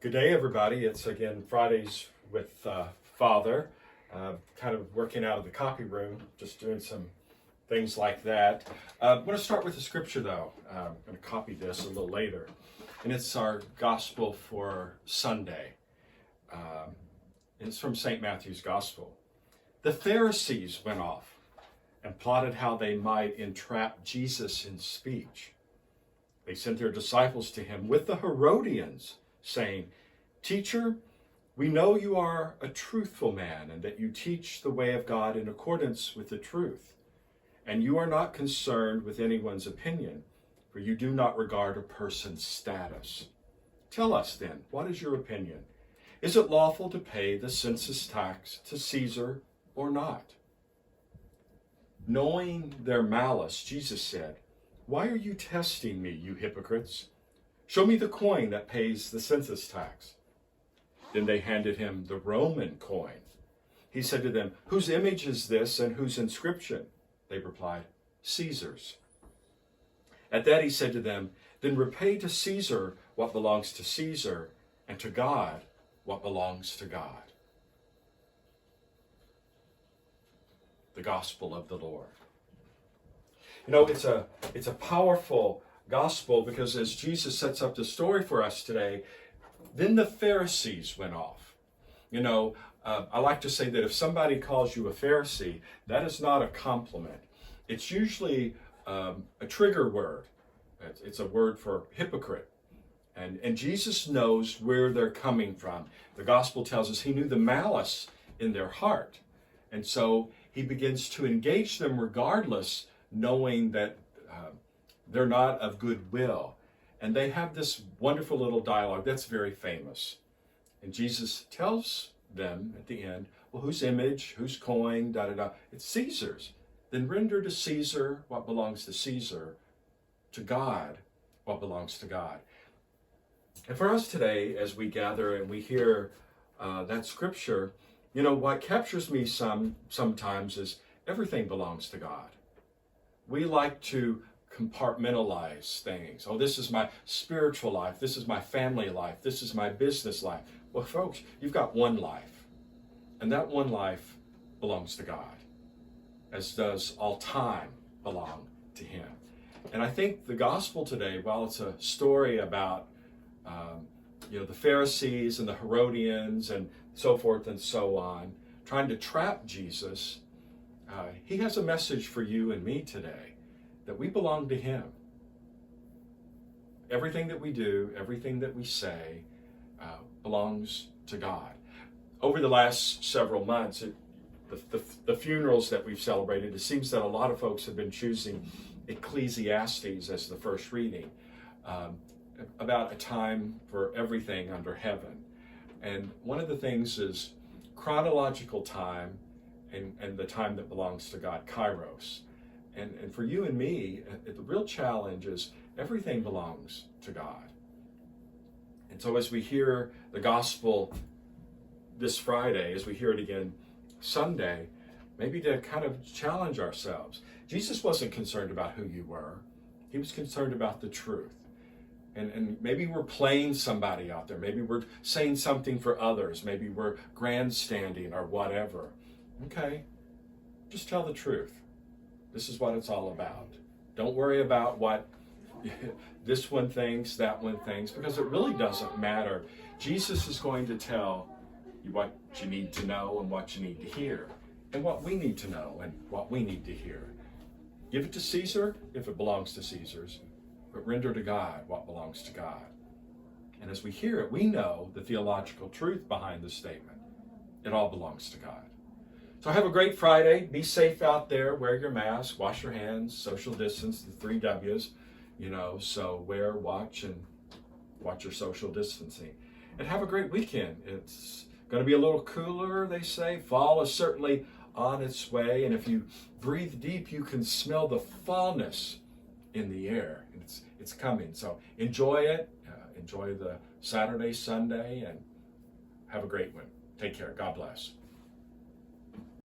Good day, everybody. It's again Fridays with Father. Kind of working out of the copy room, just doing some things like that. I'm going to start with the scripture, though. I'm going to copy this a little later. And it's our gospel for Sunday. It's from St. Matthew's Gospel. The Pharisees went off and plotted how they might entrap Jesus in speech. They sent their disciples to him with the Herodians, saying, "Teacher, we know you are a truthful man and that you teach the way of God in accordance with the truth. And you are not concerned with anyone's opinion, for you do not regard a person's status. Tell us then, what is your opinion? Is it lawful to pay the census tax to Caesar or not?" Knowing their malice, Jesus said, "Why are you testing me, you hypocrites? Show me the coin that pays the census tax." Then they handed him the Roman coin. He said to them, "Whose image is this and whose inscription?" They replied, "Caesar's." At that he said to them, "Then repay to Caesar what belongs to Caesar, and to God what belongs to God." The gospel of the Lord. You know, it's a powerful gospel because as Jesus sets up the story for us today, then the Pharisees went off. I like to say that if somebody calls you a Pharisee, that is not a compliment. It's usually a trigger word. It's a word for hypocrite. And Jesus knows where they're coming from. The gospel tells us he knew the malice in their heart. And so he begins to engage them regardless, knowing that they're not of goodwill. And they have this wonderful little dialogue that's very famous. And Jesus tells them at the end, well, whose image, whose coin, da-da-da. It's Caesar's. Then render to Caesar what belongs to Caesar, to God what belongs to God. And for us today, as we gather and we hear that scripture, what captures me sometimes is everything belongs to God. We like to compartmentalize things. Oh, this is my spiritual life. This is my family life. This is my business life. Well, folks, you've got one life. And that one life belongs to God, as does all time belong to him. And I think the gospel today, while it's a story about the Pharisees and the Herodians and so forth and so on, trying to trap Jesus, he has a message for you and me today, that we belong to him. Everything that we do, everything that we say, belongs to God. Over the last several months, the funerals that we've celebrated, it seems that a lot of folks have been choosing Ecclesiastes as the first reading, about a time for everything under heaven. And one of the things is chronological time and the time that belongs to God, Kairos. And for you and me, the real challenge is everything belongs to God. And so as we hear the gospel this Friday, as we hear it again Sunday, maybe to kind of challenge ourselves. Jesus wasn't concerned about who you were. He was concerned about the truth. And maybe we're playing somebody out there. Maybe we're saying something for others. Maybe we're grandstanding or whatever. Okay, just tell the truth. This is what it's all about. Don't worry about what this one thinks, that one thinks, because it really doesn't matter. Jesus is going to tell you what you need to know and what you need to hear, and what we need to know and what we need to hear. Give it to Caesar if it belongs to Caesar's, but render to God what belongs to God. And as we hear it, we know the theological truth behind the statement. It all belongs to God. So have a great Friday. Be safe out there. Wear your mask, wash your hands, social distance, the 3 W's, so wear, watch, and watch your social distancing. And have a great weekend. It's going to be a little cooler, they say. Fall is certainly on its way. And if you breathe deep, you can smell the fallness in the air. It's coming. So enjoy it. Enjoy the Saturday, Sunday, and have a great one. Take care. God bless.